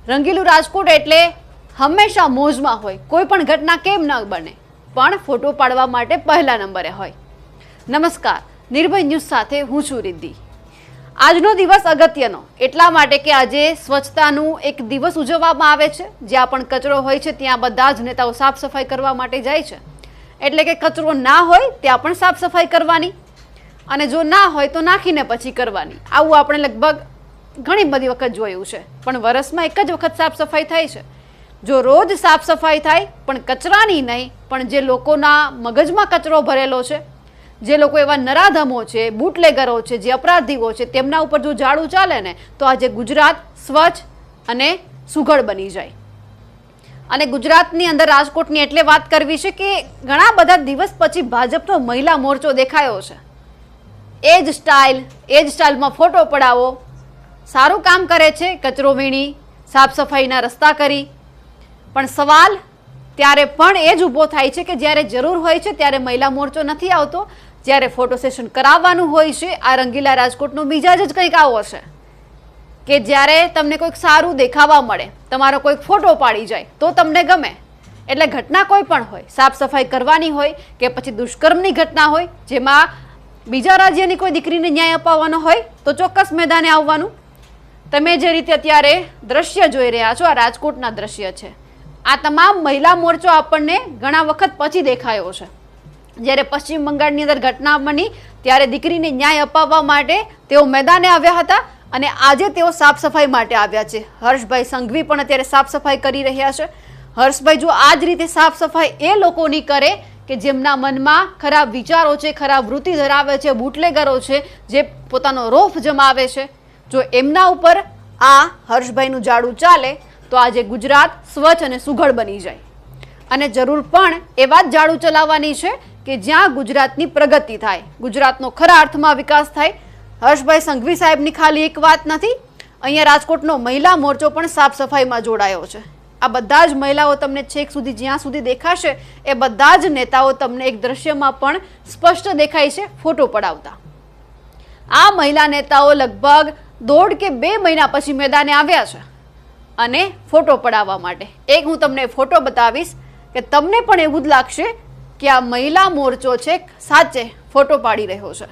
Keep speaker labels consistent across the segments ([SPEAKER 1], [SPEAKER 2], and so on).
[SPEAKER 1] રંગીલું રાજકોટ એટલે હંમેશા મોજમાં હોય, કોઈ પણ ઘટના કેમ ન બને પણ ફોટો પાડવા માટે પહેલા નંબરે હોય. નમસ્કાર, નિર્ભય ન્યૂઝ સાથે હું છું રિદ્ધિ. આજનો દિવસ અગત્યનો એટલા માટે કે આજે સ્વચ્છતાનું એક દિવસ ઉજવવામાં આવે છે. જ્યાં પણ કચરો હોય છે ત્યાં બધા જ નેતાઓ સાફ સફાઈ કરવા માટે જાય છે. એટલે કે કચરો ના હોય ત્યાં પણ સાફ સફાઈ કરવાની, અને જો ના હોય તો નાખીને પછી કરવાની. આવું આપણે લગભગ ઘણી બધી વખત જોયું છે. પણ વર્ષમાં એક જ વખત સાફ સફાઈ થાય છે. જો રોજ સાફ સફાઈ થાય પણ કચરાની નહીં, પણ જે લોકોના મગજમાં કચરો ભરેલો છે, જે લોકો એવા નરાધમો છે, બુટલેગરો છે, જે અપરાધીઓ છે, તેમના ઉપર જો ઝાડુ ચાલે ને તો આજે ગુજરાત સ્વચ્છ અને સુઘડ બની જાય. અને ગુજરાતની અંદર રાજકોટની એટલે વાત કરવી છે કે ઘણા બધા દિવસ પછી ભાજપનો મહિલા મોરચો દેખાયો છે. એ જ સ્ટાઇલમાં ફોટો પડાવો, સારું કામ કરે છે, કચરો વીણી, સાફ સફાઈના રસ્તા કરી. પણ સવાલ ત્યારે પણ એ જ ઊભો થાય છે કે જ્યારે જરૂર હોય છે ત્યારે મહિલા મોરચો નથી આવતો, જ્યારે ફોટો સેશન કરાવવાનું હોય છે. આ રંગીલા રાજકોટનો મિજાજ જ કંઈક આવો છે કે જ્યારે તમને કોઈક સારું દેખાવા મળે, તમારો કોઈક ફોટો પાડી જાય તો તમને ગમે. એટલે ઘટના કોઈ પણ હોય, સાફ સફાઈ કરવાની હોય કે પછી દુષ્કર્મની ઘટના હોય, જેમાં બીજા રાજ્યની કોઈ દીકરીને ન્યાય અપાવવાનો હોય તો ચોક્કસ મેદાને આવવાનું. તમે જે રીતે અત્યારે દ્રશ્ય જોઈ રહ્યા છો, આ રાજકોટના દ્રશ્ય છે. આ તમામ મહિલા મોરચો આપણને ઘણા વખત પછી દેખાયો છે. જ્યારે પશ્ચિમ બંગાળની અંદર ઘટના બની ત્યારે દીકરીને ન્યાય અપાવવા માટે તેઓ મેદાને આવ્યા હતા, અને આજે તેઓ સાફ સફાઈ માટે આવ્યા છે. હર્ષભાઈ સંઘવી પણ અત્યારે સાફ સફાઈ કરી રહ્યા છે. હર્ષભાઈ જો આ જ રીતે સાફ સફાઈ એ લોકોની કરે કે જેમના મનમાં ખરાબ વિચારો છે, ખરાબ વૃત્તિ ધરાવે છે, બુટલેગરો છે, જે પોતાનો રોફ જમાવે છે, જો એમના ઉપર આ હર્ષભાઈનું ઝાડુ ચાલે તો આજે ગુજરાત સ્વચ્છ અને સુઘડ બની જાય. અને જરૂર પણ એવા જ ઝાડુ ચલાવવાની છે કે જ્યાં ગુજરાતની પ્રગતિ થાય, ગુજરાતનો ખરા અર્થમાં વિકાસ થાય. હર્ષભાઈ સંઘવી સાહેબની ખાલી એક વાત નથી, અહીંયા રાજકોટનો મહિલા મોરચો પણ સાફ સફાઈમાં જોડાયો છે. આ બધા જ મહિલાઓ તમને છેક સુધી જ્યાં સુધી દેખાશે એ બધા જ નેતાઓ તમને એક દ્રશ્યમાં પણ સ્પષ્ટ દેખાય છે ફોટો પડાવતા. આ મહિલા નેતાઓ લગભગ 1.5 કે 2 મહિના પછી મેદાને આવ્યા છે અને ફોટો પડાવવા માટે. એક હું તમને ફોટો બતાવીશ કે તમને પણ એવું જ લાગશે કે આ મહિલા મોરચો છે સાચે ફોટો પાડી રહ્યો છે.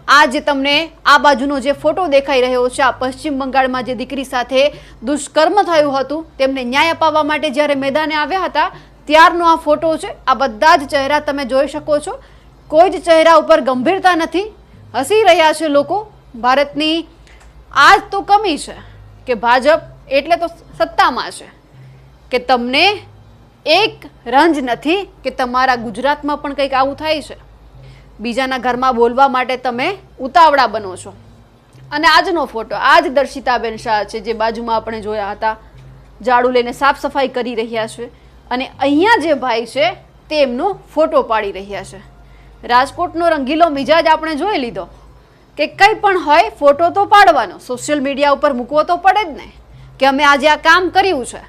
[SPEAKER 1] આ જે તમને આ બાજુનો જે ફોટો દેખાઈ રહ્યો છે, આ પશ્ચિમ બંગાળમાં જે દીકરી સાથે દુષ્કર્મ થયું હતું તેમને ન્યાય અપાવવા માટે જ્યારે મેદાને આવ્યા હતા ત્યારનો આ ફોટો છે. આ બધા જ ચહેરા તમે જોઈ શકો છો. કોઈ જ ચહેરા ઉપર ગંભીરતા નથી, હસી રહ્યા છે લોકો. ભારતની આ જ તો કમી છે કે ભાજપ એટલે તો સત્તામાં છે કે તમને એક રંજ નથી કે તમારા ગુજરાતમાં પણ કંઈક આવું થાય છે. બીજાના ઘરમાં બોલવા માટે તમે ઉતાવળા બનો છો. અને આજનો ફોટો આ જ દર્શિતાબેન શાહ છે, જે બાજુમાં આપણે જોયા હતા, ઝાડુ લઈને સાફ સફાઈ કરી રહ્યા છે. અને અહીંયા જે ભાઈ છે તે એમનો ફોટો પાડી રહ્યા છે. રાજકોટનો રંગીલો મિજાજ આપણે જોઈ લીધો કે કંઈ પણ હોય ફોટો તો પાડવાનો, સોશિયલ મીડિયા ઉપર મૂકવો તો પડે જ ને કે અમે આજે આ કામ કર્યું છે,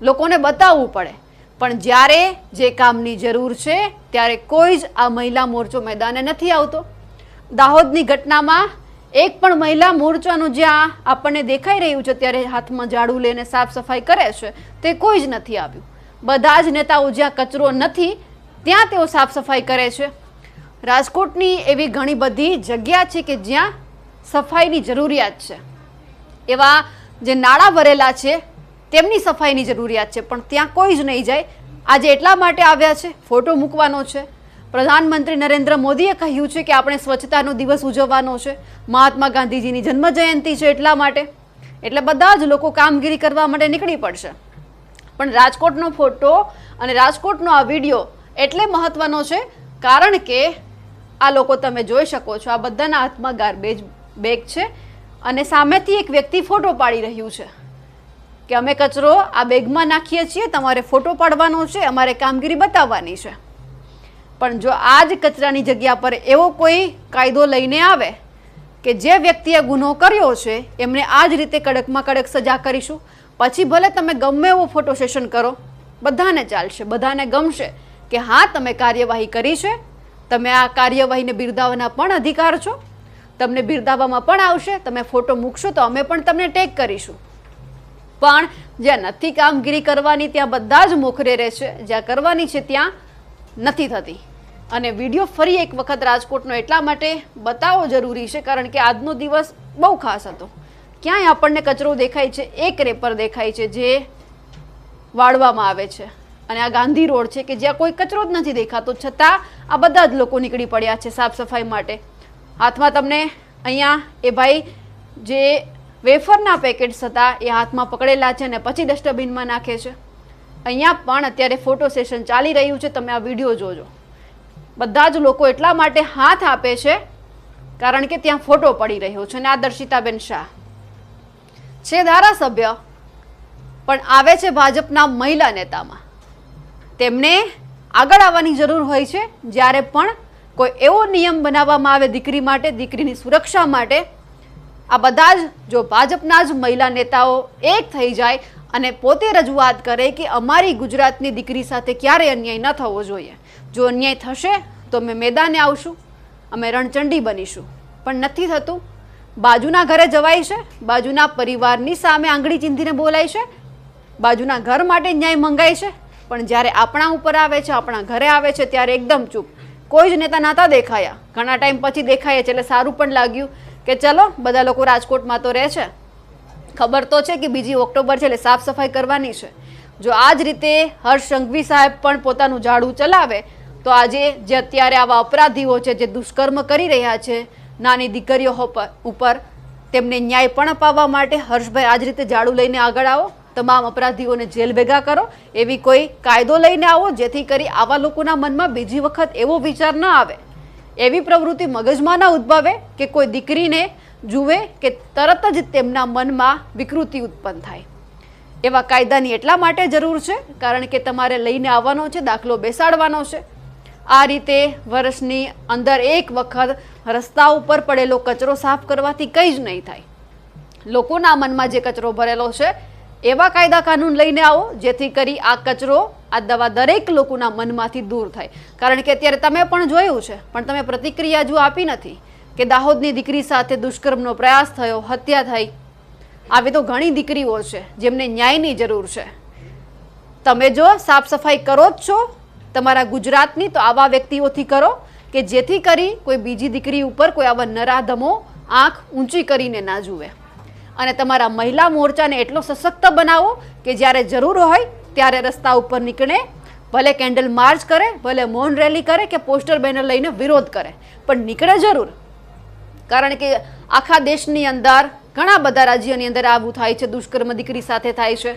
[SPEAKER 1] લોકોને બતાવવું પડે. પણ જ્યારે જે કામની જરૂર છે ત્યારે કોઈ જ આ મહિલા મોરચો મેદાને નથી આવતો. દાહોદની ઘટનામાં એક પણ મહિલા મોરચાનું જ્યાં આપણને દેખાઈ રહ્યું છે ત્યારે હાથમાં ઝાડુ લઈને સાફ સફાઈ કરે છે તે કોઈ જ નથી આવ્યું. બધા જ નેતાઓ જ્યાં કચરો નથી ત્યાં તેઓ સાફ સફાઈ કરે છે. રાજકોટની એવી ઘણી બધી જગ્યા છે કે જ્યાં સફાઈની જરૂરિયાત છે. એવા જે નાળા ભરેલા છે તેમની સફાઈની જરૂરિયાત છે, પણ ત્યાં કોઈ જ નહીં જાય. આજે એટલા માટે આવ્યા છે, ફોટો મૂકવાનો છે. પ્રધાનમંત્રી નરેન્દ્ર મોદીએ કહ્યું છે કે આપણે સ્વચ્છતાનો દિવસ ઉજવવાનો છે, મહાત્મા ગાંધીજીની જન્મ જયંતિ છે એટલા માટે. એટલે બધા જ લોકો કામગીરી કરવા માટે નીકળી પડશે. પણ રાજકોટનો ફોટો અને રાજકોટનો આ વિડીયો એટલે મહત્વનો છે કારણ કે આ લોકો તમે જોઈ શકો છો, આ બધાના હાથમાં ગાર્બેજ બેગ છે અને સામેથી એક વ્યક્તિ ફોટો પાડી રહ્યું છે કે અમે કચરો આ બેગમાં નાખીએ છીએ, તમારે ફોટો પાડવાનો છે, અમારે કામગીરી બતાવવાની છે. પણ જો આ જ કચરાની જગ્યા પર એવો કોઈ કાયદો લઈને આવે કે જે વ્યક્તિએ ગુનો કર્યો છે એમને આ જ રીતે કડકમાં કડક સજા કરીશું, પછી ભલે તમે ગમે એવો ફોટો સેશન કરો, બધાને ચાલશે, બધાને ગમશે કે હા તમે કાર્યવાહી કરી છે, તમે આ કાર્યવાહીને બિરદાવવાના પણ અધિકાર છો, તમને બિરદાવવામાં પણ આવશે, તમે ફોટો મૂકશો તો અમે પણ તમને ટેગ કરીશું. પણ જ્યાં નથી કામગીરી કરવાની ત્યાં બધા જ મોખરે રહે છે, જ્યાં કરવાની છે ત્યાં નથી થતી. અને વિડીયો ફરી એક વખત રાજકોટનો એટલા માટે બતાવવો જરૂરી છે કારણ કે આજનો દિવસ બહુ ખાસ હતો. ક્યાંય આપણને કચરો દેખાય છે, એક રેપર દેખાય છે જે વાળવામાં આવે છે, અને આ ગાંધી રોડ છે કે જ્યાં કોઈ કચરો જ નથી દેખાતો, છતાં આ બધા જ લોકો નીકળી પડ્યા છે સાફ સફાઈ માટે. હાથમાં તમને અહીંયા એ ભાઈ જે વેફરના પેકેટ્સ હતા એ હાથમાં પકડેલા છે અને પછી ડસ્ટબિનમાં નાખે છે. અહીંયા પણ અત્યારે ફોટો સેશન ચાલી રહ્યું છે, તમે આ વિડીયો જોજો. બધા જ લોકો એટલા માટે હાથ આપે છે કારણ કે ત્યાં ફોટો પડી રહ્યો છે. અને આ દર્શિતાબેન શાહ છે ધારાસભ્ય, પણ આવે છે ભાજપના મહિલા નેતામાં. તેમને આગળ આવવાની જરૂર હોય છે જ્યારે પણ કોઈ એવો નિયમ બનાવવામાં આવે દીકરી માટે, દીકરીની સુરક્ષા માટે. આ બધા જ જો ભાજપના જ મહિલા નેતાઓ એક થઈ જાય અને પોતે રજૂઆત કરે કે અમારી ગુજરાતની દીકરી સાથે ક્યારે અન્યાય ન થવો જોઈએ, જો અન્યાય થશે તો અમે મેદાને આવશું, અમે રણચંડી બનીશું. પણ નથી થતું. બાજુના ઘરે જવાય છે, બાજુના પરિવારની સામે આંગળી ચીંધીને બોલાય છે, બાજુના ઘર માટે ન્યાય મંગાય છે, પણ જ્યારે આપણા ઉપર આવે છે, આપણા ઘરે આવે છે ત્યારે એકદમ ચૂપ. કોઈ જ નેતા નહોતા દેખાયા, ઘણા ટાઈમ પછી દેખાયા છે એટલે સારું પણ લાગ્યું કે ચલો બધા લોકો રાજકોટમાં તો રહે છે, ખબર તો છે કે 2 ઓક્ટોબર છે એટલે સાફ સફાઈ કરવાની છે. જો આ જ રીતે હર્ષ સંઘવી સાહેબ પણ પોતાનું ઝાડુ ચલાવે તો આજે જે અત્યારે આવા અપરાધીઓ છે જે દુષ્કર્મ કરી રહ્યા છે નાની દીકરીઓ ઉપર, તેમને ન્યાય પણ અપાવવા માટે હર્ષભાઈ આ જ રીતે ઝાડુ લઈને આગળ આવો, તમામ અપરાધીઓને જેલ ભેગા કરો, એવી કોઈ કાયદો લઈને આવો જેથી કરી આવા લોકોના મનમાં બીજી વખત એવો વિચાર ન આવે, એવી પ્રવૃત્તિ મગજમાં ન ઉદ્ભવે કે કોઈ દીકરીને જુએ કે તરત જ તેમના મનમાં વિકૃતિ ઉત્પન્ન થાય. એવા કાયદાની એટલા માટે જરૂર છે કારણ કે તમારે લઈને આવવાનો છે, દાખલો બેસાડવાનો છે. આ રીતે વર્ષની અંદર એક વખત રસ્તા ઉપર પડેલો કચરો સાફ કરવાથી કંઈ જ નહીં થાય. લોકોના મનમાં જે કચરો ભરેલો છે એવા કાયદા કાનૂન લઈને આવો જેથી કરી આ કચરો, આ દવા દરેક લોકોના મનમાંથી દૂર થાય. કારણ કે અત્યારે તમે પણ જોયું છે, પણ તમે પ્રતિક્રિયા જો આપી નથી કે દાહોદની દીકરી સાથે દુષ્કર્મનો પ્રયાસ થયો, હત્યા થઈ. આવી તો ઘણી દીકરીઓ છે જેમને ન્યાયની જરૂર છે. તમે જો સાફ સફાઈ કરો જ છો તમારા ગુજરાતની, તો આવા વ્યક્તિઓથી કરો કે જેથી કરી કોઈ બીજી દીકરી ઉપર કોઈ આવા નરાધમો આંખ ઊંચી કરીને ના જુએ. અને તમારા મહિલા મોરચાને એટલો સશક્ત બનાવો કે જ્યારે જરૂર હોય ત્યારે રસ્તા ઉપર નીકળે, ભલે કેન્ડલ માર્ચ કરે, ભલે મૌન રેલી કરે કે પોસ્ટર બેનર લઈને વિરોધ કરે, પણ નીકળે જરૂર. કારણ કે આખા દેશની અંદર ઘણા બધા રાજ્યોની અંદર આવું થાય છે, દુષ્કર્મ દીકરી સાથે થાય છે.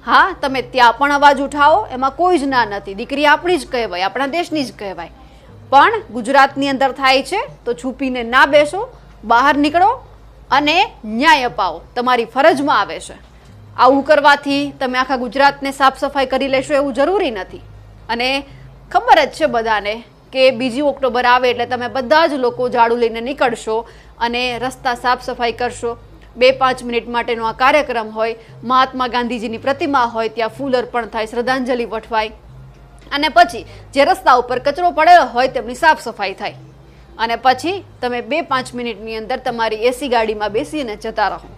[SPEAKER 1] હા, તમે ત્યાં પણ અવાજ ઉઠાવો, એમાં કોઈ જ ના નથી. દીકરી આપણી જ કહેવાય, આપણા દેશની જ કહેવાય. પણ ગુજરાતની અંદર થાય છે તો છુપીને ના બેસો, બહાર નીકળો અને ન્યાય અપાવો, તમારી ફરજમાં આવે છે. આવું કરવાથી તમે આખા ગુજરાતને સાફ સફાઈ કરી લેશો એવું જરૂરી નથી. અને ખબર જ છે બધાને કે 2 ઓક્ટોબર આવે એટલે તમે બધા જ લોકો ઝાડુ લઈને નીકળશો અને રસ્તા સાફ સફાઈ કરશો. 2-5 મિનિટ માટેનો આ કાર્યક્રમ હોય, મહાત્મા ગાંધીજીની પ્રતિમા હોય, ત્યાં ફૂલ અર્પણ થાય, શ્રદ્ધાંજલિ વઠવાય, અને પછી જે રસ્તા ઉપર કચરો પડેલો હોય તેમની સાફ સફાઈ થાય, અને પછી તમે 2-5 મિનિટની અંદર તમારી એસી ગાડીમાં બેસીને જતા રહો.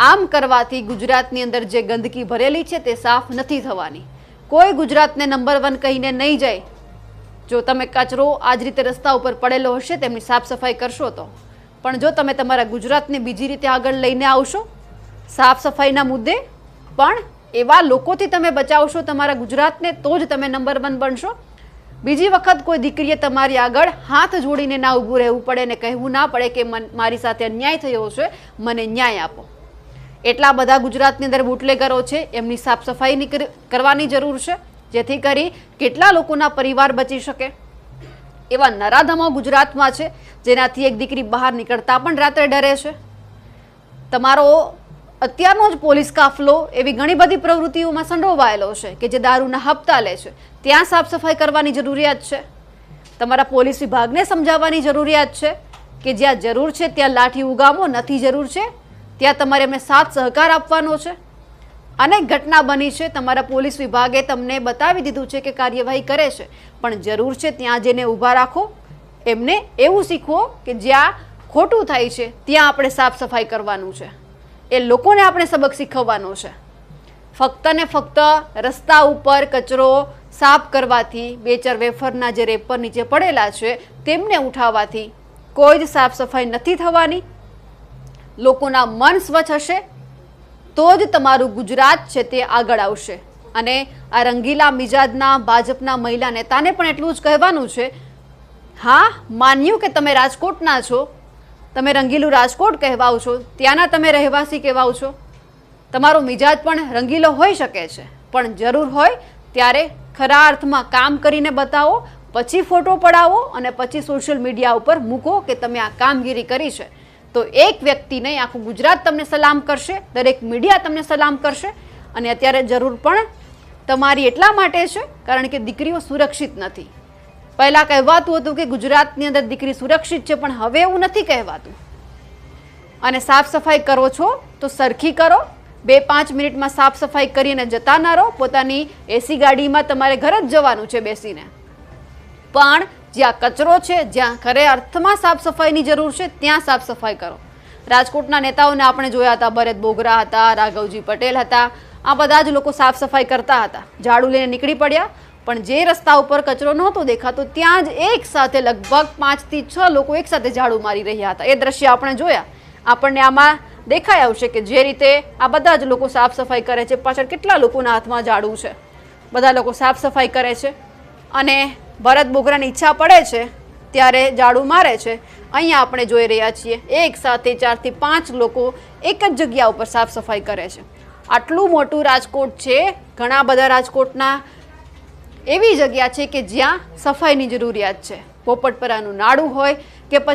[SPEAKER 1] આમ કરવાથી ગુજરાતની અંદર જે ગંદકી ભરેલી છે તે સાફ નથી થવાની. કોઈ ગુજરાતને નંબર 1 કહીને નહીં જાય જો તમે કચરો આ જ રીતે રસ્તા ઉપર પડેલો હશે તેમની સાફ સફાઈ કરશો તો. પણ જો તમે તમારા ગુજરાતને બીજી રીતે આગળ લઈને આવશો સાફ સફાઈના મુદ્દે, પણ એવા લોકોથી તમે બચાવશો તમારા ગુજરાતને, તો જ તમે નંબર 1 બનશો. બીજી વખત કોઈ દીકરીએ તમારી આગળ હાથ જોડીને ના ઊભું રહેવું પડે ને કહેવું ના પડે કે મારી સાથે અન્યાય થયો છે, મને ન્યાય આપો. એટલા બધા ગુજરાતની અંદર બુટલેગરો છે, એમની સાફ સફાઈ કરવાની જરૂર છે જેથી કરી કેટલા લોકોના પરિવાર બચી શકે. એવા નરાધમો ગુજરાતમાં છે જેનાથી એક દીકરી બહાર નીકળતા પણ રાત્રે ડરે છે. તમારો અત્યારનો જ પોલીસ કાફલો એવી ઘણી બધી પ્રવૃત્તિઓમાં સંડોવાયેલો છે કે જે દારૂના હપ્તા લે છે, ત્યાં સાફ સફાઈ કરવાની જરૂરિયાત છે. તમારા પોલીસ વિભાગને સમજાવવાની જરૂરિયાત છે કે જ્યાં જરૂર છે ત્યાં લાઠી ઉગામો, નથી જરૂર છે ત્યાં તમારે એમને સાથ સહકાર આપવાનો છે. અનેક ઘટના બની છે, તમારા પોલીસ વિભાગે તમને બતાવી દીધું છે કે કાર્યવાહી કરે છે, પણ જરૂર છે ત્યાં જેને ઊભા રાખો, એમને એવું શીખવો કે જ્યાં ખોટું થાય છે ત્યાં આપણે સાફ સફાઈ કરવાનું છે, એ લોકોને આપણે સબક શીખવવાનો છે. ફક્ત ને ફક્ત રસ્તા ઉપર કચરો સાફ કરવાથી, 2-4 વેફરના જે રેપર નીચે પડેલા છે તેમને ઉઠાવવાથી કોઈ જ સાફ સફાઈ નથી થવાની. લોકોના મન સ્વચ્છ હશે તો જ તમારું ગુજરાત છે તે આગળ આવશે. અને આ રંગીલા મિજાજના ભાજપના મહિલા નેતાને પણ એટલું જ કહેવાનું છે, હા માન્યું કે તમે રાજકોટના છો, તમે રંગીલું રાજકોટ કહેવાઓ છો, ત્યાંના તમે રહેવાસી કહેવાઓ છો, તમારો મિજાજ પણ રંગીલો હોઈ શકે છે, પણ જરૂર હોય ત્યારે ખરા અર્થમાં કામ કરીને બતાવો, પછી ફોટો પડાવો અને પછી સોશિયલ મીડિયા ઉપર મૂકો કે તમે આ કામગીરી કરી છે. તો એક વ્યક્તિ નહીં, આખું ગુજરાત તમને સલામ કરશે, દરેક મીડિયા તમને સલામ કરશે. અને અત્યારે જરૂર પણ તમારી એટલા માટે છે કારણ કે દીકરીઓ સુરક્ષિત નથી. પહેલાં કહેવાતું હતું કે ગુજરાતની અંદર દીકરી સુરક્ષિત છે, પણ હવે એવું નથી કહેવાતું. અને સાફ સફાઈ કરો છો તો સરખી કરો. 2-5 મિનિટમાં સાફ સફાઈ કરીને જતા ના રહો. પોતાની એસી ગાડીમાં તમારે ઘરે જ જવાનું છે બેસીને, પણ જ્યાં કચરો છે, જ્યાં ખરે અર્થમાં સાફ સફાઈની જરૂર છે ત્યાં સાફ સફાઈ કરો. રાજકોટના નેતાઓને આપણે જોયા હતા, ભરત બોગરા હતા, રાઘવજી પટેલ હતા, આ બધા જ લોકો સાફ સફાઈ કરતા હતા, ઝાડુ લઈને નીકળી પડ્યા. પણ જે રસ્તા ઉપર કચરો નહોતો દેખાતો ત્યાં જ એક સાથે લગભગ 5 થી 6 લોકો એક સાથે ઝાડુ મારી રહ્યા હતા. એ દ્રશ્ય આપણે જોયા. આપણને આમાં દેખાઈ આવશે કે જે રીતે આ બધા જ લોકો સાફ સફાઈ કરે છે, પાછળ કેટલા લોકોના હાથમાં ઝાડુ છે, બધા લોકો સાફ સફાઈ કરે છે. અને ભરત બોગરાની ઈચ્છા પડે છે ત્યારે ઝાડુ મારે છે. અહીંયા આપણે જોઈ રહ્યા છીએ એક સાથે 4 થી 5 લોકો એક જ જગ્યા ઉપર સાફ સફાઈ કરે છે. આટલું મોટું રાજકોટ છે, ઘણા બધા રાજકોટના એવી જગ્યા છે કે જ્યાં સફાઈની જરૂરિયાત છે. પોપટપરાનું નાડું હોય કે પછી